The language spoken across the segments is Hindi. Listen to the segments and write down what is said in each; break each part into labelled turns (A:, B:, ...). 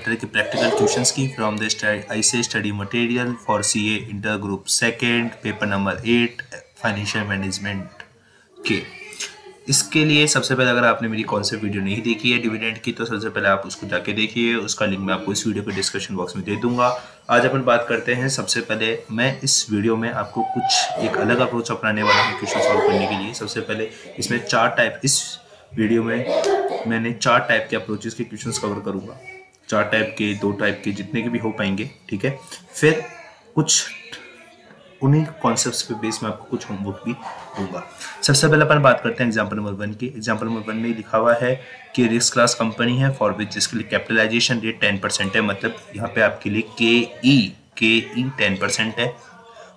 A: चैप्टर के प्रैक्टिकल क्वेश्चंस की from the ICSE study material for CA inter group second paper number 8 financial management के। इसके लिए सबसे पहले अगर आपने मेरी कॉन्सेप्ट वीडियो नहीं देखी है डिविडेंड की तो सबसे पहले आप उसको जाके देखिए, उसका लिंक मैं आपको इस वीडियो के डिस्क्रिप्शन बॉक्स में दे दूंगा। आज अपन बात करते हैं, सबसे पहले मैं इस वीडियो में आपको कुछ एक अलग अप्रोच अपनाने वाला हूँ क्वेश्चन सॉल्व करने के लिए। सबसे पहले इसमें इस वीडियो में मैंने 4 टाइप के अप्रोचेस के क्वेश्चंस कवर करूंगा, 4 टाइप के 2 टाइप के जितने के भी हो पाएंगे, ठीक है। फिर कुछ उन्हीं कॉन्सेप्ट्स पे बेस में आपको कुछ होमवर्क भी दूंगा। सबसे पहले अपन बात करते हैं एग्जांपल नंबर 1 की। एग्जांपल नंबर 1 में लिखा हुआ है कि रिस्क क्लास कंपनी है फॉर विच जिसके लिए कैपिटलाइजेशन रेट 10% है, मतलब यहाँ पे आपके लिए के 10% है।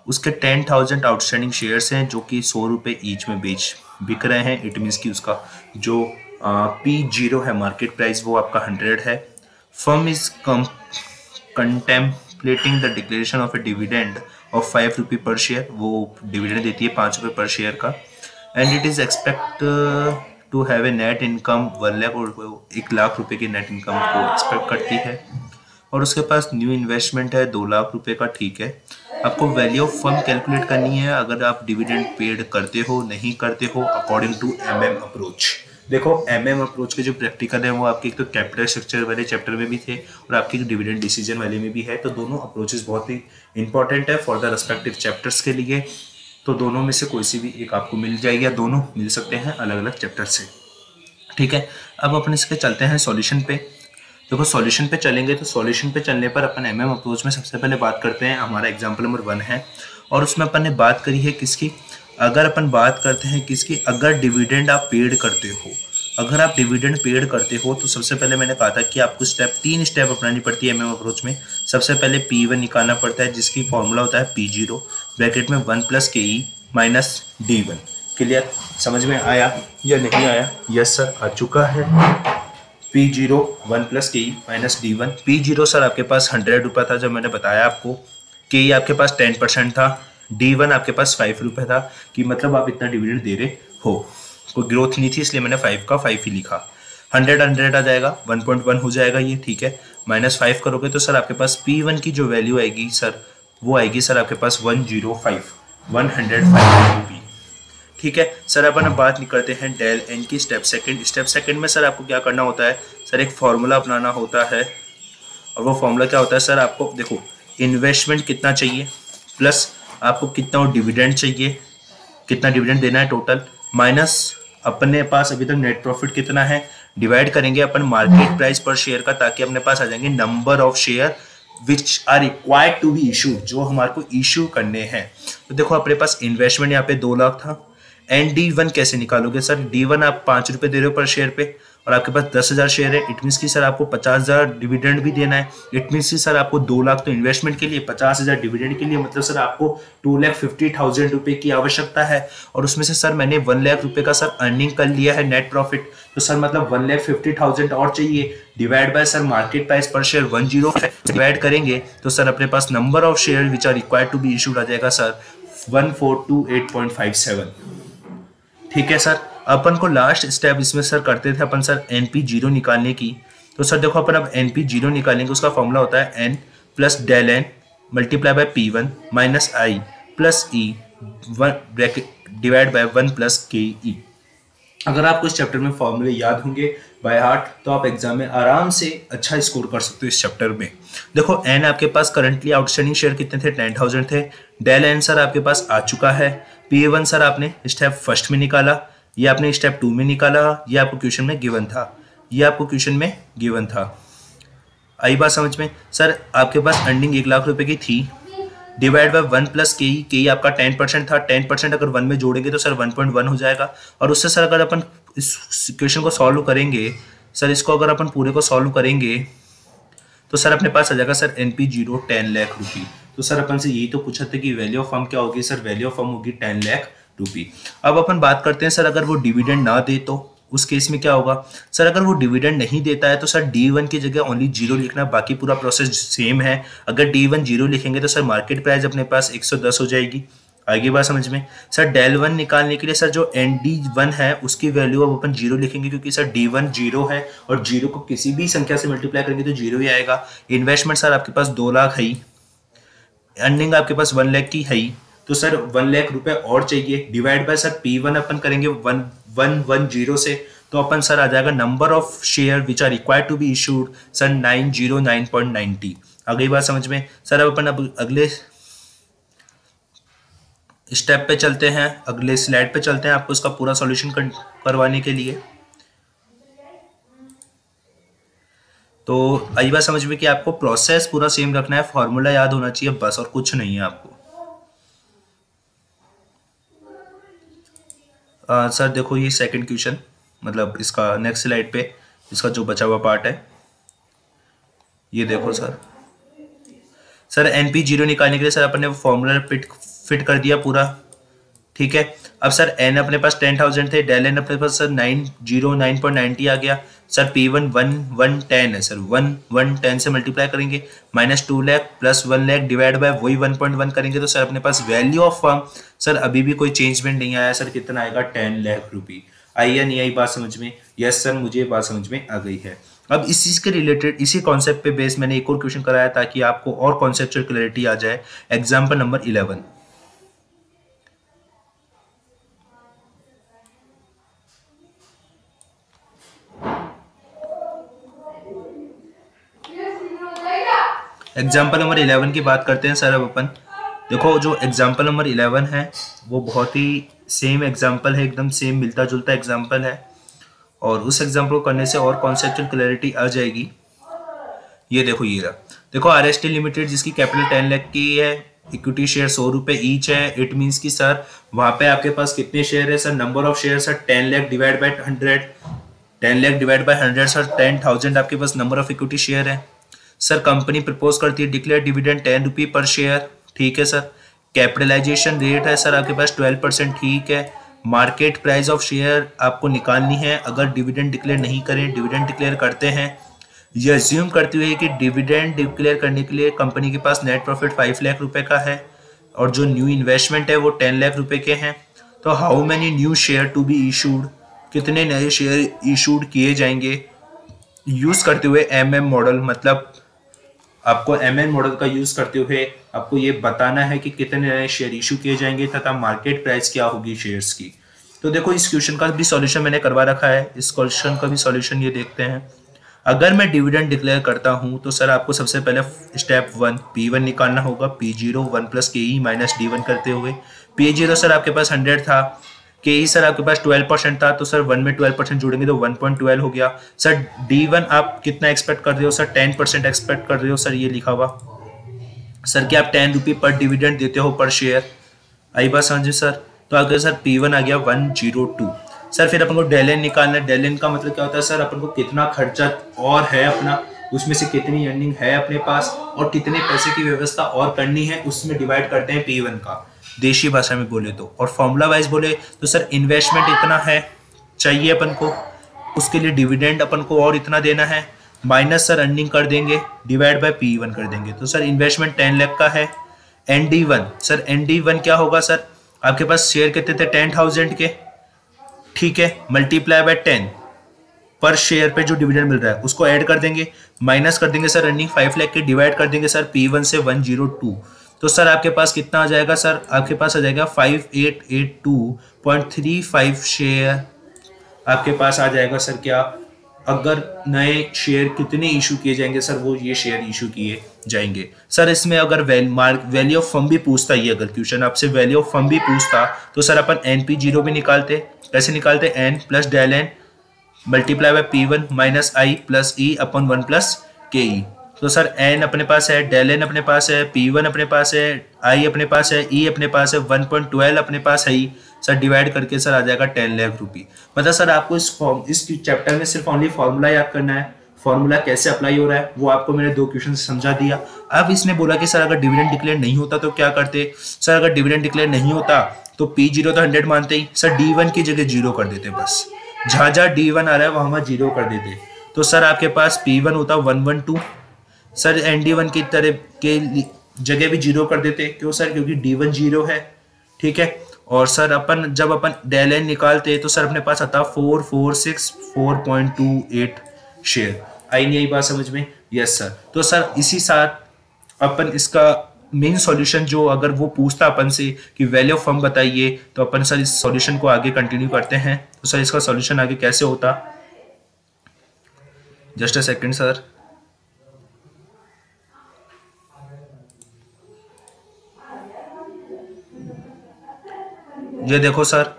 A: उसके 10,000 आउटस्टैंडिंग शेयर्स हैं जो कि 100 रुपये ईच में बिक रहे हैं। इट मीन्स कि उसका जो P0 है मार्केट प्राइस वो आपका 100 है। Firm is contemplating the declaration of A dividend of 5 रुपये पर शेयर, वो डिविडेंड देती है 5 रुपये पर शेयर का। And it is expect to have a net income 1 lakh, और 1 लाख रुपये की नेट इनकम को एक्सपेक्ट करती है। और उसके पास न्यू इन्वेस्टमेंट है 2 लाख रुपये का, ठीक है। आपको वैल्यू ऑफ फर्म कैलकुलेट करनी है अगर आप डिविडेंड पेड करते हो नहीं करते हो अकॉर्डिंग टू MM अप्रोच। देखो MM अप्रोच के जो प्रैक्टिकल है वो आपके एक तो कैपिटल स्ट्रक्चर वाले चैप्टर में भी थे और आपके डिविडेंड डिसीजन वाले में भी है, तो दोनों अप्रोचेस बहुत ही इंपॉर्टेंट है फॉर द रेस्पेक्टिव चैप्टर्स के लिए। तो दोनों में से कोई सी भी एक आपको मिल जाएगी या दोनों मिल सकते हैं अलग अलग चैप्टर से, ठीक है। अब अपन इसके चलते हैं सॉल्यूशन पे। देखो सॉल्यूशन पे चलेंगे तो सॉल्यूशन पे चलने पर अपन MM अप्रोच में सबसे पहले बात करते हैं, हमारा एग्जांपल नंबर 1 है और उसमें अपन ने बात करी है किसकी, अगर अपन बात करते हैं किसकी, अगर डिविडेंड आप पेड करते हो, अगर आप डिविडेंड पेड करते हो तो सबसे पहले मैंने कहा था कि आपको 3 स्टेप अपनानी पड़ती है MM अप्रोच में। सबसे पहले P1 निकालना पड़ता है जिसकी फॉर्मूला होता है P0 ब्रैकेट में 1 + KE माइनस D1। क्लियर, समझ में आया या नहीं आया? यस सर, आ चुका है। P0 1 + KE minus D1। P0 sir आपके पास 100 रुपये था जब मैंने बताया आपको, KE आपके पास 10% था, D1 आपके पास 5 रुपये था, कि मतलब आप इतना डिविडेंड दे रहे हो। कोई ग्रोथ नहीं थी इसलिए मैंने 5 का 5 ही लिखा। 100 आ जाएगा, 1.1 हो जाएगा ये, ठीक है। -5 करोगे तो सर आपके पास P1 की जो वैल्यू आएगी सर वो आएगी सर आपके पास 105 रुपये, ठीक है सर। अपन अब बात करते हैं डेल एन की स्टेप सेकंड में सर आपको क्या करना होता है, सर एक फॉर्मूला अपनाना होता है और वो फॉर्मूला क्या होता है सर, आपको देखो इन्वेस्टमेंट कितना चाहिए प्लस आपको कितना डिविडेंड चाहिए, कितना डिविडेंड देना है टोटल, माइनस अपने पास अभी तक नेट प्रॉफिट कितना है, डिवाइड करेंगे अपन मार्केट प्राइस पर शेयर का, ताकि अपने पास आ जाएंगे number of share which are required to be issue, जो हमारे को इशू करने हैं। तो देखो अपने पास इन्वेस्टमेंट यहाँ पे 2 लाख था। एंड D1 कैसे निकालोगे सर, D1 आप 5 रुपये दे रहे हो पर शेयर पे और आपके पास 10,000 शेयर है। इट मीन्स कि सर आपको 50,000 डिविडेंड भी देना है। इट मीन्स कि सर आपको 2 लाख तो इन्वेस्टमेंट के लिए, 50,000 डिविडेंड के लिए, मतलब सर आपको 2,50,000 रुपये की आवश्यकता है। और उसमें से सर मैंने 1 लाख रुपये का सर अर्निंग कर लिया है नेट प्रॉफिट, तो सर मतलब 1,50,000 और चाहिए, divide by sir market price per share 10 divide करेंगे तो सर अपने पास number of share which are required to be issued आ जाएगा सर 1428.57, ठीक है सर। अपन को लास्ट स्टेप इसमें सर करते थे अपन सर NP0 निकालने की। तो सर देखो अपन अब NP0 निकालेंगे, उसका फॉर्मूला होता है N + del N multiply by P1 minus I + E divide by 1 + KE। अगर आपको इस चैप्टर में फॉर्मूले याद होंगे बाय हार्ट तो आप एग्जाम में आराम से अच्छा स्कोर कर सकते हो इस चैप्टर में। देखो N आपके पास करंटली आउटस्टैंडिंग शेयर कितने थे, 10,000 थे। डेल N सर आपके पास आ चुका है। P1 सर आपने स्टेप फर्स्ट में निकाला, ये आपने स्टेप 2 में निकाला, ये आपको क्वेश्चन में गिवन था, ये आपको क्वेश्चन में गिवन था। आई बात समझ में? सर आपके पास अर्निंग 1 लाख रुपए की थी, डिवाइड बाय 1 + KE, KE आपका 10% था, 10% अगर 1 में जोड़ेंगे तो सर 1.1 हो जाएगा। और उससे सर अगर अपन इस क्वेश्चन को सॉल्व करेंगे सर, इसको अगर अपन पूरे को सॉल्व करेंगे तो सर अपने पास आ जाएगा सर NP0 10 लाख रुपये। तो सर अपन से यही तो पूछा था कि वैल्यू ऑफ फर्म क्या होगी, सर वैल्यू ऑफ फर्म होगी 10 लाख रुपये। अब अपन बात करते हैं सर अगर वो डिविडेंड ना दे तो उस केस में क्या होगा सर, अगर वो डिविडेंड नहीं देता है तो सर D1 की जगह ओनली 0 लिखना, बाकी पूरा प्रोसेस सेम है। अगर D1 0 लिखेंगे तो सर मार्केट प्राइस अपने पास 110 हो जाएगी आगे बात समझ में। सर डेल वन निकालने के लिए सर जो एन डी वन है उसकी वैल्यू अब अपन जीरो लिखेंगे, क्योंकि सर डी वन जीरो है और जीरो को किसी भी संख्या से मल्टीप्लाई करेंगे तो जीरो ही आएगा। इन्वेस्टमेंट सर आपके पास 2 लाख है, अर्निंग आपके पास 1 लाख की है, तो सर 1 लाख रुपए और चाहिए। डिवाइड बाय सर P1 अपन करेंगे 1110 से, तो अपन सर आ जाएगा number of share which are required to be issued sir 909.90। आ गई बात समझ में। सर अब अपन अब अगले स्टेप पे चलते हैं, अगले स्लाइड पे चलते हैं आपको इसका पूरा सॉल्यूशन करवाने के लिए। तो आई बात समझ में कि आपको प्रोसेस पूरा सेम रखना है, फॉर्मूला याद होना चाहिए बस, और कुछ नहीं है आपको। सर देखो ये सेकंड क्वेश्चन, मतलब इसका नेक्स्ट स्लाइड पे इसका जो बचा हुआ पार्ट है ये देखो सर। सर NP जीरो निकालने के लिए सर अपन ने फॉर्मूला फिट कर दिया पूरा, ठीक है। अब सर n अपने पास 10,000 थे, डेल n अपने पास सर 909.90 आ गया। सर P1 110 है सर, 110 से मल्टीप्लाई करेंगे, minus 2 lakh plus 1 lakh divide by वही 1.1 करेंगे, तो सर अपने पास वैल्यू ऑफ फर्म सर अभी भी कोई चेंजमेंट नहीं आया सर, कितना आएगा 10 लाख रुपये। आई या नहीं आई बात समझ में? यस सर मुझे बात समझ में आ गई है। अब इस चीज़ के रिलेटेड इसी कॉन्सेप्ट पे बेस मैंने एक और क्वेश्चन कराया ताकि आपको और कॉन्सेप्चुअल क्लैरिटी आ जाए। Example number 11। एग्जाम्पल नंबर 11 की बात करते हैं सर अब अपन। देखो जो एग्जाम्पल नंबर 11 है वो बहुत ही सेम एग्जाम्पल है, एकदम सेम मिलता जुलता एग्जाम्पल है, और उस एग्जाम्पल को करने से और कॉन्सेप्चुअल क्लैरिटी आ जाएगी। ये देखो ये रहा, देखो RST लिमिटेड जिसकी कैपिटल 10 लाख की है, इक्विटी शेयर 100 रुपये ईच है। इट मीन्स कि सर वहाँ पे आपके पास कितने शेयर है sir, number of share sir 10 lakh divide by 100, 10 lakh divide by 100 sir 10,000 आपके पास नंबर ऑफ इक्विटी शेयर है। सर कंपनी प्रपोज करती है डिक्लेयर डिविडेंड 10 रुपये पर शेयर, ठीक है सर। कैपिटलाइजेशन रेट है सर आपके पास 12%, ठीक है। मार्केट प्राइस ऑफ शेयर आपको निकालनी है अगर डिविडेंड डिक्लेयर नहीं करें। डिविडेंड डिक्लेयर करते हैं, ये अज्यूम करते हुए कि डिविडेंड डिक्लेयर करने के लिए कंपनी के पास नेट प्रॉफिट 5 लाख रुपए का है और जो न्यू इन्वेस्टमेंट है वो 10 लाख रुपए के हैं। तो how many new share to be issued, कितने नए शेयर इशूड किए जाएंगे यूज करते हुए MM मॉडल, मतलब आपको MN मॉडल का यूज करते हुए आपको ये बताना है कि कितने नए शेयर इशू किए जाएंगे तथा मार्केट प्राइस क्या होगी शेयर्स की। तो देखो इस क्वेश्चन का भी सॉल्यूशन मैंने करवा रखा है, इस क्वेश्चन का भी सॉल्यूशन ये देखते हैं। अगर मैं डिविडेंड डिक्लेयर करता हूं तो सर आपको सबसे पहले स्टेप 1 P1 निकालना होगा, P0 1 plus KE minus D1 करते हुए। P0 सर आपके पास 100 था, KE सर आपके पास 12% था, तो सर 1 में 12% जोड़ेंगे तो 1.12 हो गया। सर D1 आप कितना एक्सपेक्ट कर रहे हो सर, 10% एक्सपेक्ट कर रहे हो सर, ये लिखा हुआ सर कि आप 10 रुपये पर डिविडेंड देते हो पर शेयर। आई बात समझे सर। तो आगे सर P1 आ गया 102। सर फिर अपन को डेल एन निकालना है। डेल एन का मतलब क्या होता है सर, अपन को कितना खर्चा और है अपना, उसमें से कितनी अर्निंग है अपने पास और कितने पैसे की व्यवस्था और करनी है, उसमें डिवाइड करते हैं P1 का, देशी भाषा में बोले तो। और फॉर्मूला वाइज बोले तो सर इन्वेस्टमेंट इतना है चाहिए अपन को, उसके लिए डिविडेंड अपन को और इतना देना है, माइनस सर अर्निंग कर देंगे, डिवाइड बाय P1 कर देंगे। तो सर इन्वेस्टमेंट 10 लाख का है। ND1 सर, ND1 क्या होगा सर, आपके पास शेयर कितने थे 10,000 के, ठीक है, मल्टीप्लाई बाय 10 पर शेयर पे जो डिविडेंड मिल रहा है उसको ऐड कर देंगे, माइनस कर देंगे सर अर्निंग 5 लाख के, डिवाइड कर देंगे सर P1 से 102। तो सर आपके पास कितना आ जाएगा सर, आपके पास आ जाएगा 5882.35 शेयर आपके पास आ जाएगा सर। क्या अगर नए शेयर कितने इशू किए जाएंगे सर, वो ये शेयर इशू किए जाएंगे सर। इसमें अगर वैल्यू ऑफ फर्म भी पूछता, ये अगर क्वेश्चन आपसे वैल्यू ऑफ फर्म भी पूछता तो सर अपन NP0 भी निकालते। कैसे निकालते, n plus del n multiply by P1 minus I plus E upon 1 plus KE। तो सर n अपने पास है, डेल एन अपने पास है, P1 अपने पास है, I अपने पास है, E अपने पास है, 1.12 अपने पास है ही सर, डिवाइड करके सर आ जाएगा 10 लाख रुपये। मतलब सर आपको इस चैप्टर में सिर्फ ओनली फॉर्मूला याद करना है, फॉर्मूला कैसे अप्लाई हो रहा है वो आपको मैंने 2 क्वेश्चन से समझा दिया। अब इसने बोला कि सर अगर डिविडेंड डिक्लेयर नहीं होता तो क्या करते। सर अगर डिविडेंड डिक्लेयर नहीं होता तो P0 तो 100 मानते ही सर, D1 की जगह 0 कर देते, बस जहाँ जहाँ D1 आ रहा है वहाँ 0 कर देते। तो सर आपके पास P1 होता 112, सर ND1 की तरह के जगह भी 0 कर देते। क्यों सर, क्योंकि D1 0 है, ठीक है। और सर अपन जब अपन डेल एन निकालते हैं तो सर अपने पास आता 4464.28 शेयर। आई नहीं आई बात समझ में? Yes sir. तो सर इसी साथ अपन इसका मेन सॉल्यूशन जो अगर वो पूछता अपन से कि वैल्यू ऑफ फर्म बताइए, तो अपन सर इस सॉल्यूशन को आगे कंटिन्यू करते हैं। तो सर इसका सॉल्यूशन आगे कैसे होता, जस्ट अ सेकंड सर। ये देखो sir,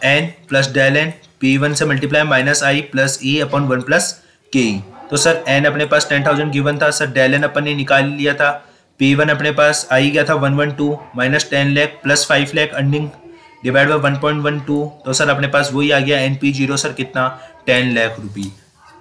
A: n plus del n P1 से multiply minus I plus E upon 1 plus K E. तो सर एन अपने पास 10,000 गिवन था सर, डेल एन अपन ने निकाल लिया था, P1 अपने पास आई गया था 112 minus 10 lakh plus 5 lakh earning divide by 1.12। तो सर अपने पास वही आ गया NP0 सर कितना, 10 लाख रुपये।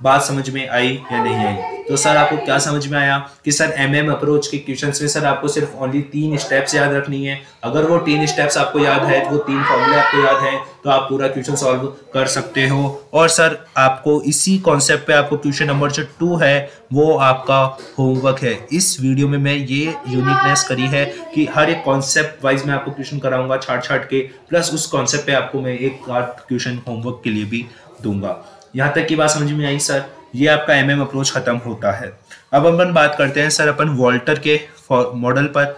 A: बात समझ में आई या नहीं आई? तो सर आपको क्या समझ में आया कि सर MM अप्रोच के क्वेश्चंस में सर आपको सिर्फ ओनली 3 स्टेप्स याद रखनी है। अगर वो 3 स्टेप्स आपको याद है, वो 3 फॉर्मूले आपको याद है, तो आप पूरा क्वेश्चन सॉल्व कर सकते हो। और सर आपको इसी कॉन्सेप्ट पे आपको क्वेश्चन नंबर जो 2 है वो आपका होमवर्क है। इस वीडियो में मैं ये यूनिकनेस करी है कि हर एक कॉन्सेप्ट वाइज मैं आपको क्वेश्चन कराऊंगा छाट के, प्लस उस कॉन्सेप्ट पे आपको मैं एक क्वेश्चन होमवर्क के लिए भी दूंगा। यहाँ तक की बात समझ में आई सर? ये आपका MM अप्रोच खत्म होता है। अब अपन बात करते हैं सर अपन वॉल्टर के मॉडल पर।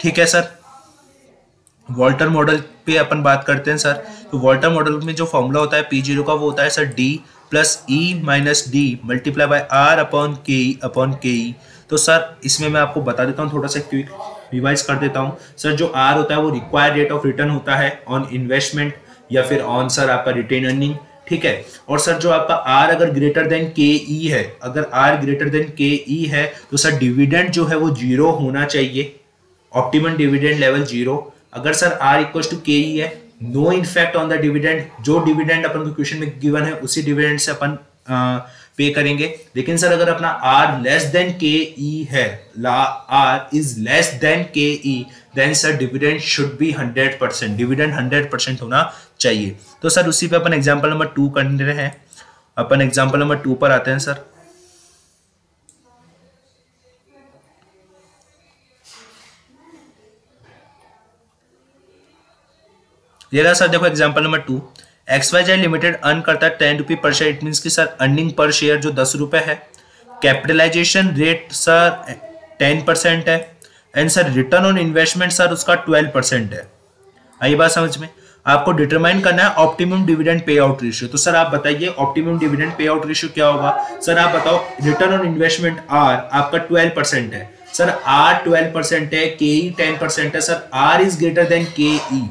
A: ठीक है सर, वॉल्टर मॉडल पे अपन बात करते हैं सर। तो वॉल्टर मॉडल में जो फॉर्मूला होता है P0 का, वो होता है sir D plus E minus D multiply by R upon K E. तो सर इसमें मैं आपको बता देता हूँ, थोड़ा सा क्विक रिवाइज कर देता हूँ सर। जो R होता है वो रिक्वायर्ड रेट ऑफ रिटर्न होता है ऑन इन्वेस्टमेंट या फिर ऑन सर आपका रिटेन अर्निंग। ठीक है। और सर जो आपका R अगर ग्रेटर देन के ई है, अगर R greater than K E है तो सर डिविडेंड जो है वो 0 होना चाहिए, ऑप्टिमम डिविडेंड लेवल 0। अगर sir R equal to K E है, no effect on the dividend, जो डिविडेंड अपन को क्वेश्चन में गिवन है उसी डिविडेंड से अपन पे करेंगे। लेकिन सर अगर अपना R less than K E है, R is less than K E, then sir dividend should be 100%, dividend 100% होना चाहिए। तो सर उसी पे अपन एग्जांपल नंबर 2 कर रहे हैं। अपन एग्जांपल नंबर 2 पर आते हैं सर। ये रहा सर, देखो example number 2। XYZ limited earn करता है 10 रुपये पर शेयर। इट मीन्स कि सर अर्निंग पर शेयर जो 10 रुपये है, कैपिटलाइजेशन रेट सर 10% है, and sir return on investment sir उसका 12% है। आई बात समझ में? आपको डिटरमाइन करना है optimum dividend pay out ratio. तो सर आप बताइए optimum dividend pay out ratio क्या होगा? सर आप बताओ, रिटर्न ऑन इन्वेस्टमेंट R आपका 12% है सर, R 12% है, KE 10% है sir. R is greater then KE,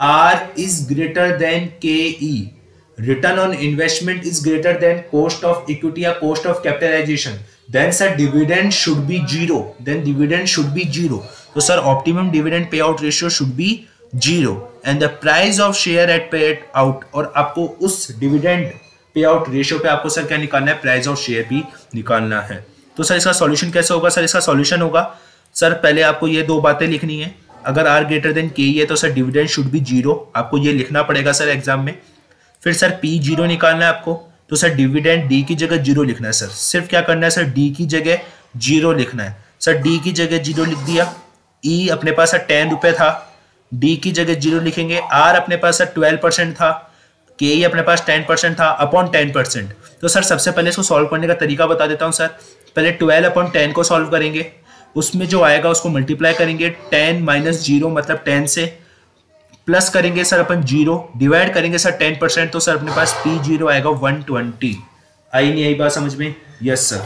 A: R is greater than KE. Return on investment is greater than cost of equity or cost of capitalization. Then sir dividend should be 0. Then dividend should be 0. So sir optimum dividend payout ratio should be 0. And the price of share at paid out. और आपको उस dividend payout ratio पे आपको सर क्या निकालना है? प्राइस ऑफ शेयर भी निकालना है। तो सर इसका सॉल्यूशन कैसे होगा? सर इसका सॉल्यूशन होगा सर, पहले आपको ये 2 बातें लिखनी है। अगर R ग्रेटर देन के है तो सर डिविडेंड शुड बी 0, आपको ये लिखना पड़ेगा सर एग्जाम में। फिर सर P0 निकालना है आपको, तो सर डिविडेंड D की जगह 0 लिखना है सर। सिर्फ क्या करना है सर, D की जगह 0 लिखना है सर। D की जगह 0 लिख दिया। E अपने पास सर 10 रुपये था, D की जगह 0 लिखेंगे। R अपने पास सर 12% था, KE अपने पास 10% था अपॉन 10%। तो सर सबसे पहले इसको सॉल्व करने का तरीका बता देता हूँ सर। पहले 12 अपॉन 10 को सॉल्व करेंगे, उसमें जो आएगा उसको मल्टीप्लाई करेंगे 10 माइनस 0 मतलब 10 से, प्लस करेंगे सर अपन 0, डिवाइड करेंगे सर 10%। तो सर अपने पास P0 आएगा 120। आई नहीं आई बात समझ में? Yes sir,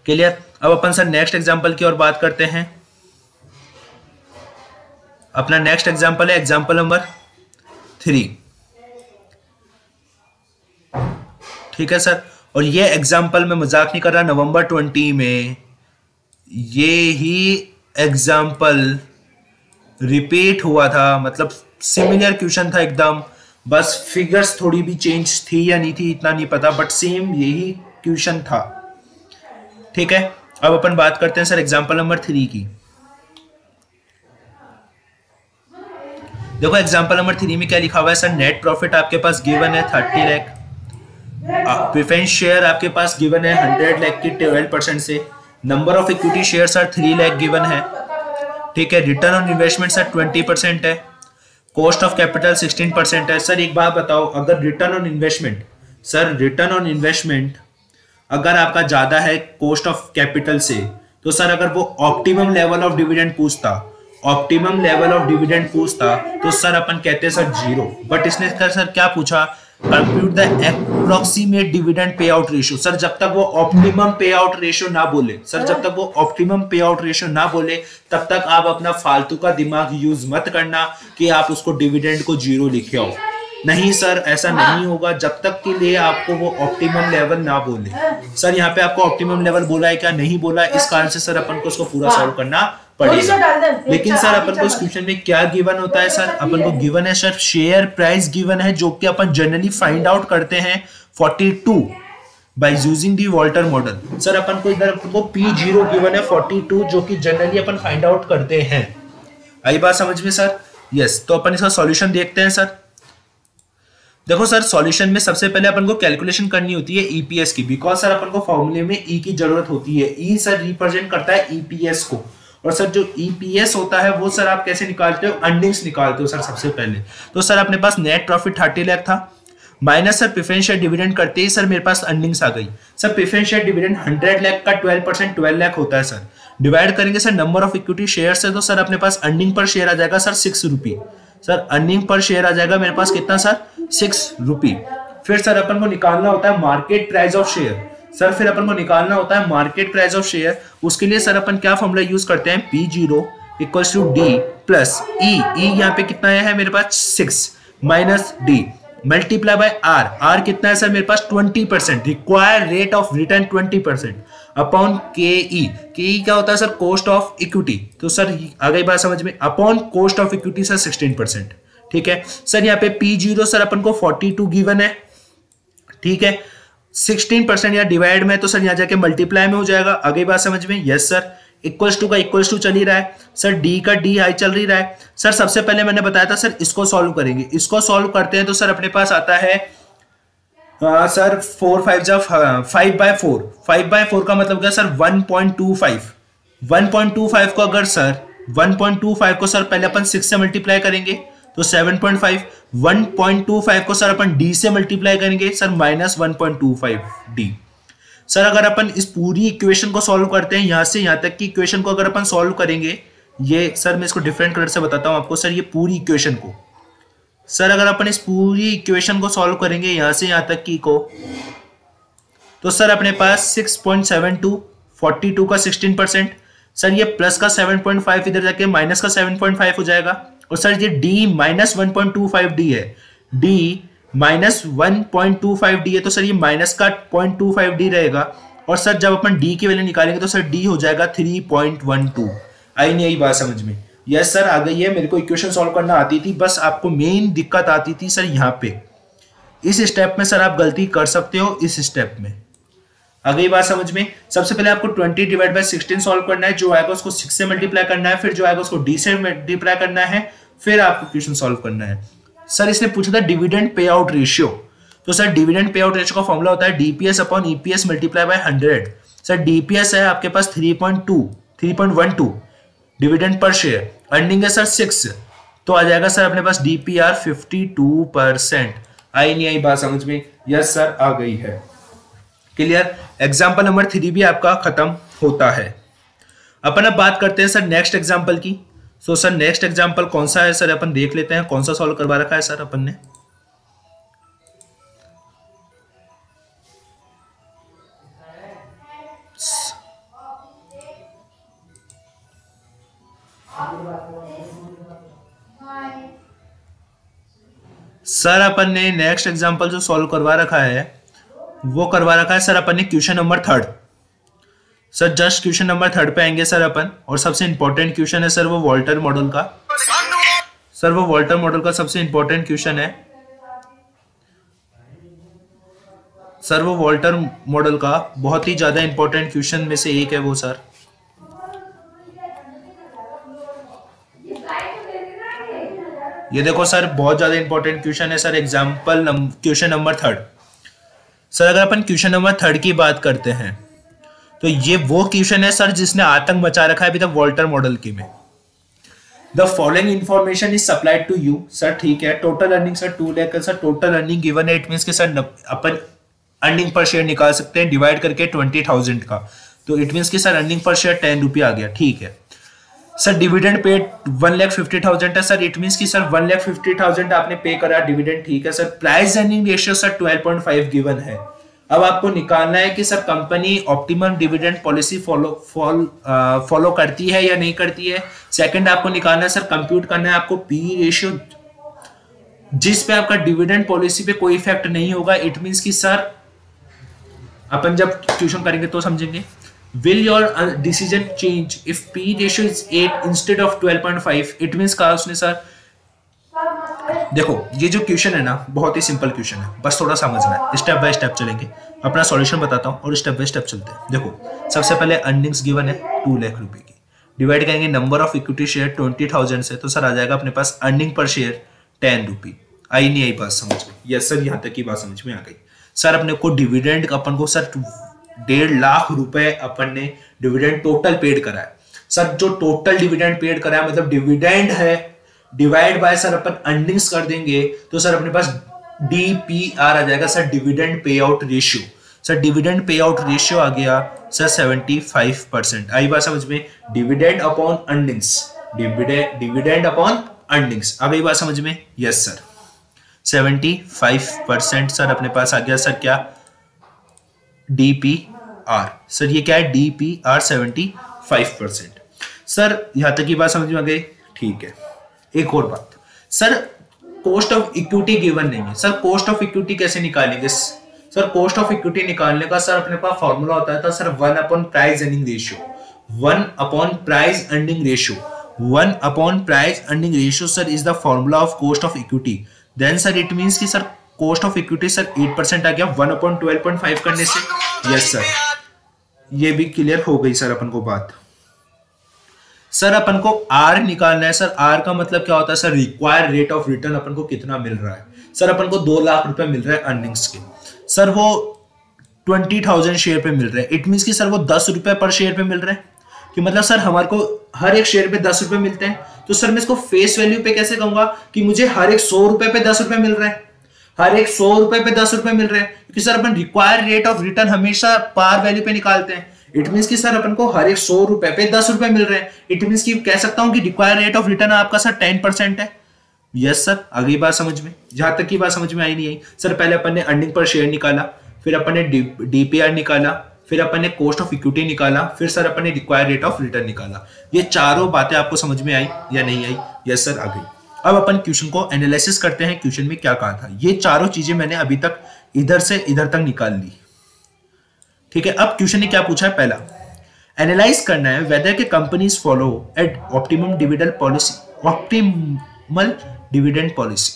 A: clear. अब अपन सर नेक्स्ट एग्जांपल की ओर बात करते हैं। अपना नेक्स्ट एग्जांपल है एग्जांपल नंबर 3। ठीक है सर, और ये एग्जांपल मैं मजाक नहीं कर रहा, नवंबर 20 में ये ही एग्जाम्पल रिपीट हुआ था, मतलब सिमिलर क्वेश्चन था एकदम, बस फिगर्स थोड़ी भी चेंज थी या नहीं थी इतना नहीं पता, बट सेम यही क्वेश्चन था। ठीक है, अब अपन बात करते हैं सर एग्जाम्पल नंबर 3 की। देखो एग्जाम्पल नंबर 3 में क्या लिखा हुआ है सर, नेट प्रॉफिट आपके पास गिवन है 30 लाख, प्रेफरेंस शेयर आपके पास गिवन है 100 लाख की 12% से, number of equity share sir 3 lakh given है। ठीक है। रिटर्न ऑन इन्वेस्टमेंट सर 20% है, कॉस्ट ऑफ कैपिटल 16% है। सर एक बात बताओ, अगर return on investment, sir return on investment अगर आपका ज्यादा है कॉस्ट ऑफ कैपिटल से, तो सर अगर वो ऑप्टिमम लेवल ऑफ डिविडेंड पूछता, ऑप्टिमम लेवल ऑफ डिविडेंड पूछता, तो सर अपन कहते हैं सर 0। बट इसने सर क्या पूछा, compute the approximate dividend pay out ratio. Sir जब तक वो ऑप्टिमम पे आउट रेशियो ना बोले, सर जब तक वो ऑप्टिमम पे आउट रेशियो ना बोले, तब तक आप अपना फालतू का दिमाग यूज मत करना कि आप उसको डिविडेंड को 0 लिखे आओ। नहीं सर, ऐसा नहीं होगा जब तक के लिए आपको वो ऑप्टिमम लेवल ना बोले। सर यहाँ पे आपको ऑप्टिमम लेवल बोला है क्या, नहीं बोला है, इस कारण से सर अपन को उसको पूरा सॉल्व करना पड़ेगा। लेकिन सर अपन को इस क्वेश्चन में क्या गिवन होता है, सर अपन को गिवन है सर शेयर प्राइस गिवन है, जो कि अपन जनरली फाइंड आउट करते हैं 42 by using the Walter model. Sir अपन को इधर अपन को P0 गिवन है 42, जो कि जनरली अपन फाइंड आउट करते हैं। आई बात समझ में सर? यस। तो अपन इसका सॉल्यूशन देखते हैं सर। देखो सर, सॉल्यूशन में सबसे पहले अपन को कैलकुलेशन करनी होती है ईपीएस की, बिकॉज सर अपन को फॉर्मूले में ई की जरूरत होती है। ई सर रिप्रेजेंट करता है ईपीएस को, और सर जो ईपीएस होता है वो सर आप कैसे निकालते हो, अर्निंग्स निकालते हो सर सबसे पहले। तो सर अपने पास नेट प्रॉफिट 30 लाख था, minus sir preference share dividend करते ही सर मेरे पास अर्निंग्स आ गई। Sir preference share dividend 100 lakh का 12% 12 लाख होता है सर। डिवाइड करेंगे sir number of equity share से, तो सर अपने पास अर्निंग पर शेयर आ जाएगा सर 6 रुपये। सर अर्निंग पर शेयर आ जाएगा मेरे पास कितना सर, 6 रुपये। फिर सर अपन को निकालना होता है market price of share. Sir फिर अपन को निकालना होता है मार्केट प्राइस ऑफ शेयर। उसके लिए सर अपन क्या फॉर्मूला यूज करते हैं, P0 equals to D plus E। यहाँ पे कितना है मेरे पास 6 minus D multiply by R कितना है सर मेरे पास 20%, required rate of return 20% upon KE। KE क्या होता है सर, कॉस्ट ऑफ इक्विटी। तो सर आ गई बात समझ में, upon cost of equity sir 16%। ठीक है सर, यहाँ पे P0 सर अपन को 42 गिवन है, ठीक है 16% या डिवाइड में, तो सर यहाँ जाके मल्टीप्लाई में हो जाएगा। आ गई बात समझ में? Yes sir. इक्वल्स टू का इक्वल्स टू चल ही रहा है सर, डी का डी आई चल ही रहा है सर। सबसे पहले मैंने बताया था सर इसको सॉल्व करेंगे, इसको सॉल्व करते हैं तो सर अपने पास आता है सर 4 5 जा 5/4। 5/4 का मतलब क्या सर 1.25। 1.25 को अगर सर 1.25 को सर पहले अपन 6 से मल्टीप्लाई करेंगे तो 7.5। 1.25 को सर अपन d से मल्टीप्लाई करेंगे सर -1.25 d। सर अगर अपन इस पूरी इक्वेशन को सॉल्व करते हैं, यहां से यहां तक की इक्वेशन को अगर अपन सॉल्व करेंगे, ये सर मैं इसको डिफरेंट कलर से बताता हूं आपको। सर ये पूरी इक्वेशन को सर अगर अपन इस पूरी इक्वेशन को सॉल्व करेंगे यहां से यहां तक की को, तो सर अपने पास 6.72 42 का 16%। सर ये प्लस का 7.5 इधर जाके माइनस का 7.5 हो जाएगा। और सर ये d -1.25d है, d -1.25d है, तो सर ये माइनस का 0.25d रहेगा। और सर जब अपन d की वैल्यू निकालेंगे तो सर d हो जाएगा 3.12। आई नहीं आई बात समझ में? यस सर आ गई है। मेरे को इक्वेशन सॉल्व करना आती थी, बस आपको मेन दिक्कत आती थी सर यहाँ पे, इस स्टेप में सर आप गलती कर सकते हो, इस स्टेप में। आ गई बात समझ में? सबसे पहले आपको 20 डिवाइड बाय 16 सॉल्व करना है, जो आएगा उसको 6 से मल्टीप्लाई करना है, फिर जो आएगा उसको d से मल्टीप्लाई करना है, फिर आपको क्वेश्चन सॉल्व करना है। सर इसने पूछा था डिविडेंड पे आउट रेशियो, तो sir dividend pay out ratio का फॉर्मूला होता है DPS upon EPS multiply by 100। Sir DPS है आपके पास 3.12 डिविडेंड पर शेयर, अर्निंग है सर 6, तो आ जाएगा सर अपने पास डीपीआर 52%। आई नहीं आई बात समझ में? यस सर आ गई है। क्लियर? एग्जाम्पल नंबर 3 भी आपका खत्म होता है। अपन अब बात करते हैं सर नेक्स्ट एग्जाम्पल की। सो सर नेक्स्ट एग्जाम्पल कौन सा है सर, अपन देख लेते हैं कौन सा सॉल्व करवा रखा है सर अपन ने। सर अपन ने नेक्स्ट एग्जाम्पल जो सॉल्व करवा रखा है वो करवा रखा है सर अपन ने question number 3। Sir just question number 3 पे आएंगे सर अपन, और सबसे इंपॉर्टेंट क्वेश्चन है सर वो वॉल्टर मॉडल का। सर वो वॉल्टर मॉडल का सबसे इंपॉर्टेंट क्वेश्चन है सर, वो वॉल्टर मॉडल का बहुत ही ज्यादा इंपॉर्टेंट क्वेश्चन में से एक है वो सर। ये देखो सर बहुत ज्यादा इंपॉर्टेंट क्वेश्चन है sir, example question number 3। Sir अगर अपन क्वेश्चन नंबर 3 की बात करते हैं तो ये वो क्वेश्चन है सर जिसने आतंक मचा रखा है अभी तक वॉल्टर मॉडल की में। The following information is supplied to you. Sir ठीक है, टोटल अर्निंग सर 2 लाख है सर, टोटल अर्निंग गिवन है, इट मींस कि सर अपन अर्निंग पर शेयर निकाल सकते हैं डिवाइड करके 20,000 का, तो इट मींस कि सर अर्निंग पर शेयर 10 रुपये आ गया। ठीक है सर, डिविडेंड पेड 1,50,000 है सर, इट मींस कि सर 1,50,000 आपने पे करा डिविडेंड। ठीक है sir, price earning ratio sir 12.5 given है। अब आपको निकालना है कि sir company optimum dividend policy follow करती है या नहीं करती है। सेकंड आपको निकालना है सर, कंप्यूट करना है आपको पी रेशियो, जिस पे आपका डिविडेंड पॉलिसी पे कोई इफेक्ट नहीं होगा। इट मींस कि सर अपन जब क्वेश्चन करेंगे तो समझेंगे। Will your decision change if P ratio is 8 instead of 12.5। It means कहा उसने सर, देखो ये जो क्वेश्चन है ना बहुत ही सिंपल क्वेश्चन है, बस थोड़ा समझना है, स्टेप बाय स्टेप चलेंगे। अपना सॉल्यूशन बताता हूँ और स्टेप बाय स्टेप चलते हैं। देखो सबसे पहले अर्निंग्स गिवन है 2 लाख रुपए की, डिवाइड करेंगे नंबर ऑफ इक्विटी शेयर 20,000 से, तो सर आ जाएगा अपने पास अर्निंग पर शेयर 10 रुपी। आई नहीं आई बात समझ में? यस सर, यहाँ तक की बात समझ में आ गई। सर अपने को डिविडेंड अपन को सर 1.5 लाख रुपए अपन ने डिविडेंड टोटल पेड करा है। सर जो टोटल डिविडेंड पेड करा है मतलब डिविडेंड है डिवाइड बाय सर अपन अर्निंग्स कर देंगे, तो सर अपने पास डीपीआर आ जाएगा sir, dividend pay out ratio. Sir dividend pay out ratio आ गया सर 75%। आई बात समझ में? Dividend upon earnings, dividend upon earnings आ गई बात समझ में? यस सर, 75% सर अपने पास आ गया सर क्या, डीपीआर। सर ये क्या है, डीपीआर 75%। सर यहां तक की बात समझ में आ गई? ठीक है, एक और बात sir, cost of equity given नहीं है। सर कॉस्ट ऑफ इक्विटी कैसे निकालेंगे? सर कॉस्ट ऑफ इक्विटी निकालने का सर अपने पास फॉर्मूला होता है sir 1 upon price earning ratio, 1 upon price earning ratio, 1 upon price earning ratio sir is the formula of cost of equity. Then sir it means कि sir cost of equity sir 8% आ गया 1 अपॉन 12.5 करने से। यस सर, ये भी क्लियर हो गई सर अपन को बात। सर अपन को आर निकालना है। सर आर का मतलब क्या होता है sir, required rate of return अपन को कितना मिल रहा है। सर अपन को 2 लाख रुपए मिल रहा है अर्निंग्स के, सर वो 20,000 शेयर पे मिल रहे हैं। इट मींस कि सर वो 10 रुपए पर शेयर पे मिल रहे हैं, कि मतलब सर हमारे को हर एक शेयर पे 10 रुपए मिलते हैं। तो सर मैं इसको फेस वैल्यू पे कैसे कहूंगा कि मुझे हर एक 100 रुपए पे 10 रुपए मिल रहे हैं, हर एक 100 रुपए पे 10 रुपए मिल रहे हैं, क्योंकि sir upon required rate of return हमेशा पार वैल्यू पे निकालते हैं। इट मींस कि सर अपन को हर एक 100 रुपए पे 10 रुपए मिल रहे हैं। इट मींस कि कह सकता हूं कि रिक्वायर्ड रेट ऑफ रिटर्न आपका सर 10% है। यस सर, अगली बात समझ में? जहां तक की बात समझ में आई नहीं आई? सर पहले अपन ने अर्निंग पर शेयर निकाला, फिर अपन ने डीपीआर निकाला, फिर अपन ने कॉस्ट ऑफ इक्विटी निकाला, फिर सर अपन ने रिक्वायर्ड रेट ऑफ रिटर्न निकाला। ये चारों बातें आपको समझ में आई या नहीं आई? यस सर, आ गई। अब अपन क्वेश्चन को एनालिसिस करते हैं, क्वेश्चन में क्या कहा था। ये चारों चीजें मैंने अभी तक इधर से इधर तक निकाल ली। ठीक है, अब क्वेश्चन ने क्या पूछा है, पहला एनालाइज करना है वेदर के companies follow at optimum dividend policy, optimal dividend policy.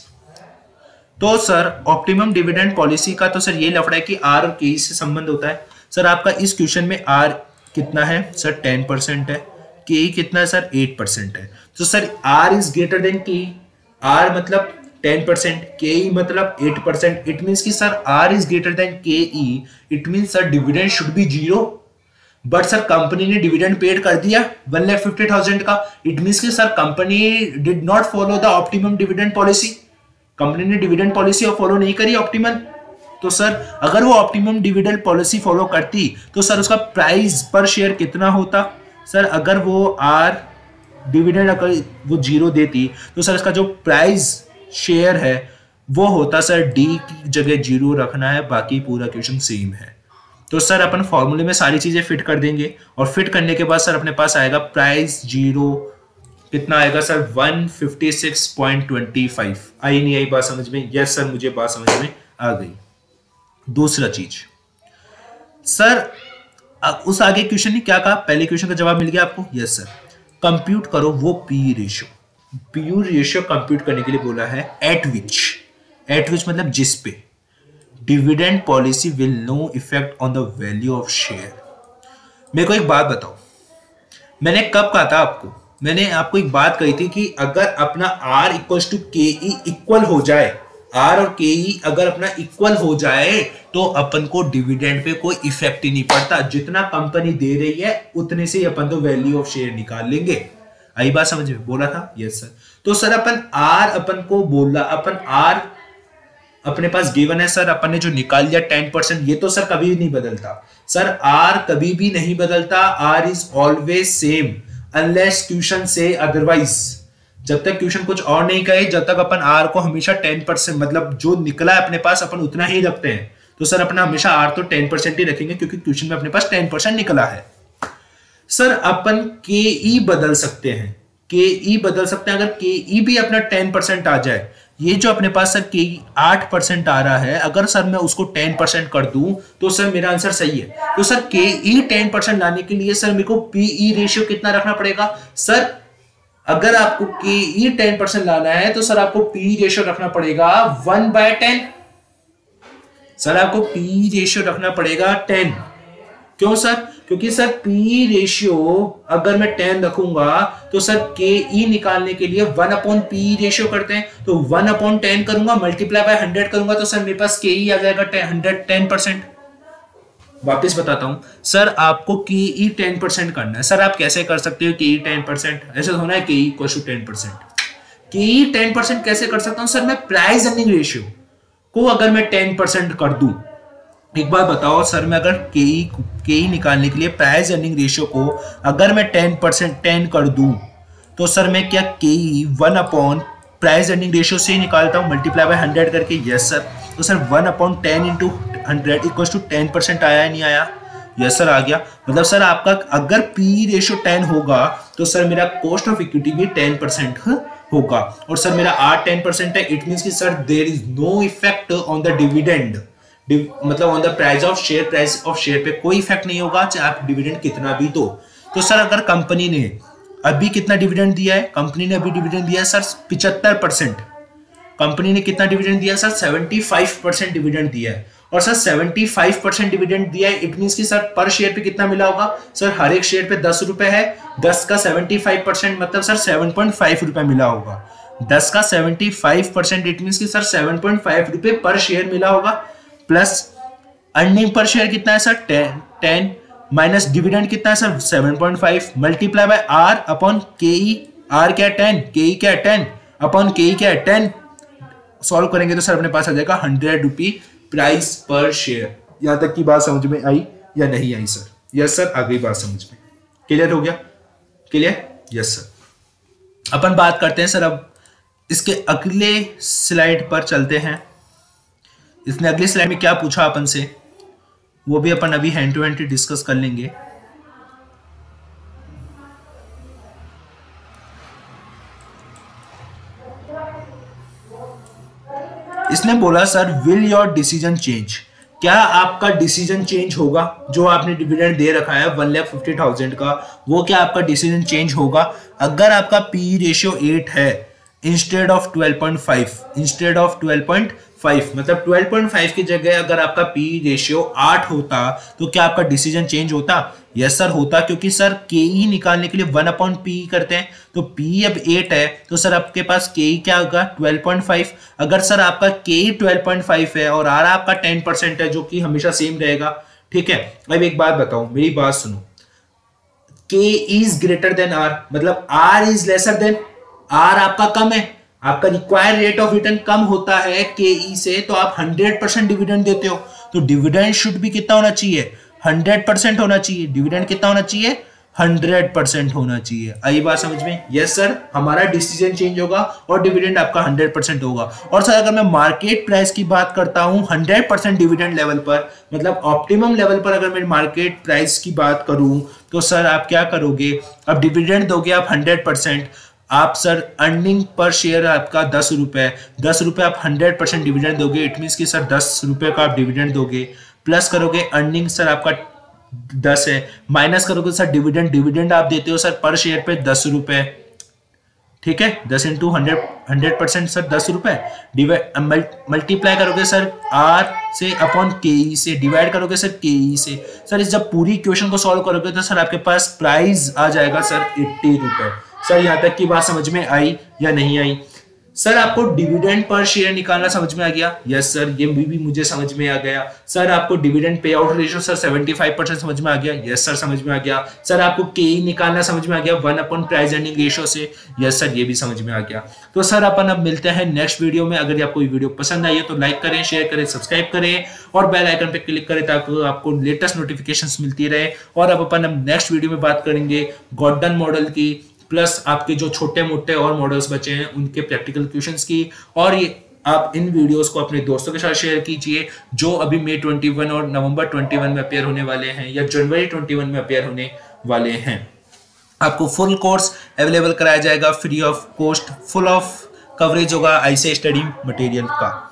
A: तो सर ऑप्टिमम डिविडेंड पॉलिसी का तो सर ये लफड़ा है कि आर और के से संबंध होता है। सर आपका इस क्वेश्चन में आर कितना है सर, 10% है, के कितना है सर, 8% है। तो sir R is greater than K, R मतलब 10%, के मतलब 8%। इट मींस कि sir R is greater than K E, it means sir dividend should be 0। But sir company ने डिविडेंड पेड कर दिया 1,50,000 का। इट मींस कि sir company did not follow the optimum dividend policy, company ने डिविडेंड पॉलिसी फॉलो नहीं करी ऑप्टिमल। तो सर अगर वो ऑप्टिमम डिविडेंड पॉलिसी फॉलो करती तो सर उसका प्राइस पर शेयर कितना होता। सर अगर वो आर डिविडेंड अगर वो 0 देती तो सर इसका जो प्राइस शेयर है वो होता सर डी की जगह 0 रखना है, बाकी पूरा क्वेश्चन सेम है। तो सर अपन फॉर्मूले में सारी चीजें फिट कर देंगे और फिट करने के बाद सर अपने पास आएगा प्राइस 0 कितना आएगा सर, 156.25। आई नहीं आई बात समझ में? यस सर, मुझे बात समझ में आ गई। दूसरा चीज सर उस आगे क्वेश्चन ने क्या कहा, पहले क्वेश्चन का जवाब मिल गया आपको? यस सर, कंप्यूट करो वो पी रेशियो कंप्यूट करने के लिए बोला है एट विच मतलब जिस पे dividend policy will no effect on the value of share. मेरे को एक बात बताओ, मैंने कब कहा था आपको, मैंने आपको एक बात कही थी कि अगर अपना R equal to K E equal हो जाए, R और के ई अगर अपना इक्वल हो जाए तो अपन को डिविडेंड पे कोई इफेक्ट ही नहीं पड़ता। जितना कंपनी दे रही है उतने से ही अपन तो वैल्यू ऑफ शेयर निकाल लेंगे। आई बात समझ में? बोला था यस सर। तो सर अपन आर अपन को बोला, अपन आर अपने पास गिवन है सर, अपन ने जो निकाल लिया 10%, ये तो सर कभी भी नहीं बदलता सर, आर कभी भी नहीं बदलता, R is always same unless tuition से अदरवाइज। जब तक ट्यूशन कुछ और नहीं कहे, जब तक अपन आर को हमेशा 10%, मतलब जो निकला है अपने पास अपन उतना ही रखते हैं। तो सर अपना हमेशा आर तो 10% ही रखेंगे क्योंकि ट्यूशन में अपने पास 10% निकला है। सर अपन के ई बदल सकते हैं, के ई बदल सकते हैं। अगर के ई भी अपना 10% आ जाए, ये जो अपने पास सर के ई 8% आ रहा है, अगर सर मैं उसको 10% कर दूं तो सर मेरा आंसर सही है। तो सर के ई 10% लाने के लिए सर मेरे को पीई रेशियो कितना रखना पड़ेगा सर? अगर आपको के ई 10% लाना है तो सर आपको पी रेशियो रखना पड़ेगा 1/10। सर आपको पी रेशियो रखना पड़ेगा 10। क्यों सर? क्योंकि सर पी रेशियो अगर मैं 10 रखूंगा तो सर के ई निकालने के लिए 1/p रेशियो करते हैं, तो 1/10 करूंगा, मल्टीप्लाई बाय 100 करूंगा तो सर मेरे पास के ई आ जाएगा 10%। वापस बताता हूं सर, आपको के ई 10% करना है। सर आप कैसे कर सकते हो के ई 10%? ऐसे होना है के ई इक्वल टू 10%। के ई 10% कैसे कर सकता हूं सर? मैं प्राइस अर्निंग रेशियो को अगर मैं 10% कर दूं, एक बार बताओ सर, मैं अगर के ई निकालने के लिए प्राइस अर्निंग रेशियो को अगर मैं 10% कर दूं तो सर मैं क्या के ई 1/, प्राइस अर्निंग रेशियो से निकालता हूं मल्टीप्लाई बाय 100 करके। Yes sir. तो सर 1/10 इंटू 100 इक्वल्स टू 10% आया नहीं आया? यस सर आ गया। मतलब सर आपका अगर पी रेशियो 10 होगा तो सर मेरा कॉस्ट ऑफ इक्विटी भी 10% होगा। और सर मेरा आर 10% है, इट मीन्स कि sir there is no effect on the dividend, मतलब on the price of share पे कोई इफेक्ट नहीं होगा चाहे आप डिविडेंड कितना भी दो। तो सर अगर कंपनी ने अभी कितना डिविडेंड दिया है? कंपनी ने अभी डिविडेंड दिया है सर 75%। कंपनी ने कितना डिविडेंड दिया सर? 75% डिविडेंड दिया है। और सर 75% डिविडेंड दिया है, इट मींस कि सर पर शेयर पे कितना मिला होगा सर? हर एक शेयर पे 10 रुपए है, 10 का 75% मतलब सर 7.5 रुपए मिला होगा। 10 का 75% इट मींस कि सर 7.5 रुपए पर शेयर मिला होगा। प्लस अर्निंग पर शेयर कितना है सर? 10 माइनस डिविडेंड कितना है sir? 7.5 multiply by R upon K E. Are क्या है? 10। के ई क्या है? 10 अपॉन के ई क्या है? 10। सॉल्व करेंगे तो सर अपने पास आ जाएगा 100 रुपी प्राइस पर शेयर। यहां तक की बात समझ में आई या नहीं आई सर? यस सर आ गई बात समझ में। क्लियर हो गया? क्लियर? Yes sir. अपन बात करते हैं सर अब इसके अगले स्लाइड पर चलते हैं। इसने अगली स्लाइड में क्या पूछा अपन से वो भी अपन अभी हैंड टू हैंड डिस्कस कर लेंगे। इसने बोला sir will your decision change? क्या आपका डिसीजन चेंज होगा? जो आपने डिविडेंड दे रखा है 1,50,000 का, वो क्या आपका डिसीजन चेंज होगा? अगर आपका पी रेशियो 8 है इंस्टेड ऑफ 12.5 मतलब 12.5 की जगह अगर आपका पी रेशियो 8 होता तो क्या आपका डिसीजन चेंज होता? यस सर होता, क्योंकि सर के ई निकालने के लिए 1/p करते हैं, तो पी अब 8 है तो सर आपके पास के ई क्या होगा? 12.5। अगर सर आपका के ई 12.5 है और आर आपका 10% है जो कि हमेशा सेम रहेगा, ठीक है। अब एक बात बताओ, मेरी बात सुनो, K is greater than R मतलब R is lesser than R आपका कम है, आपका रिक्वायर्ड रेट ऑफ रिटर्न कम होता है के ई से, तो आप 100% डिविडेंड देते हो, तो डिविडेंड शुड भी कितना होना चाहिए? 100% होना चाहिए। डिविडेंड कितना होना चाहिए? 100% होना चाहिए। आई बात समझ में? यस सर, हमारा डिसीजन चेंज होगा और डिविडेंड आपका 100% होगा। और सर अगर मैं मार्केट प्राइस की बात करता हूं 100% डिविडेंड लेवल पर, मतलब ऑप्टिमम लेवल पर अगर मैं मार्केट प्राइस की बात करूं तो सर आप क्या करोगे? अब डिविडेंड दोगे आप 100%, आप सर अर्निंग पर शेयर आपका 10 रुपए, 10 रुपए आप 100% डिविडेंड दोगे, इट मीन्स कि सर 10 रुपए का आप डिविडेंड दोगे, प्लस करोगे अर्निंग सर आपका 10 है, माइनस करोगे सर डिविडेंड, डिविडेंड आप देते हो सर पर शेयर पे 10 रुपए, ठीक है, 10 इंटू 100% सर 10 रुपए, मल्टीप्लाई करोगे सर आर से अपॉन के ई से, डिवाइड करोगे सर के ई से। सर इस जब पूरी इक्वेशन को सॉल्व करोगे तो सर आपके पास प्राइस आ जाएगा सर 80 रुपए। सर यहाँ तक की बात समझ में आई या नहीं आई? सर आपको डिविडेंड पर शेयर निकालना समझ में आ गया? यस सर, ये भी मुझे समझ में आ गया। सर आपको dividend pay out ratio sir 75% समझ में आ गया? यस सर, समझ में आ गया। सर आपको केई निकालना समझ में आ गया 1 प्राइस अर्निंग रेशियो से? यस सर, ये भी समझ में आ गया। तो सर अपन अब मिलते हैं नेक्स्ट वीडियो में। अगर आपको ये वीडियो पसंद आई है तो लाइक करें, शेयर करें, सब्सक्राइब करें और बेल आइकन पे क्लिक करें ताकि आपको लेटेस्ट नोटिफिकेशंस मिलती रहे। और अब अपन अब नेक्स्ट वीडियो में बात करेंगे गॉर्डन मॉडल की, प्लस आपके जो छोटे मोटे और मॉडल्स बचे हैं उनके प्रैक्टिकल क्वेश्चंस की। और ये आप इन वीडियोस को अपने दोस्तों के साथ शेयर कीजिए जो अभी मई 21 और नवंबर 21 में अपेयर होने वाले हैं या जनवरी 21 में अपेयर होने वाले हैं। आपको फुल कोर्स अवेलेबल कराया जाएगा free of cost, full of coverage होगा ICSE स्टडी मटेरियल का।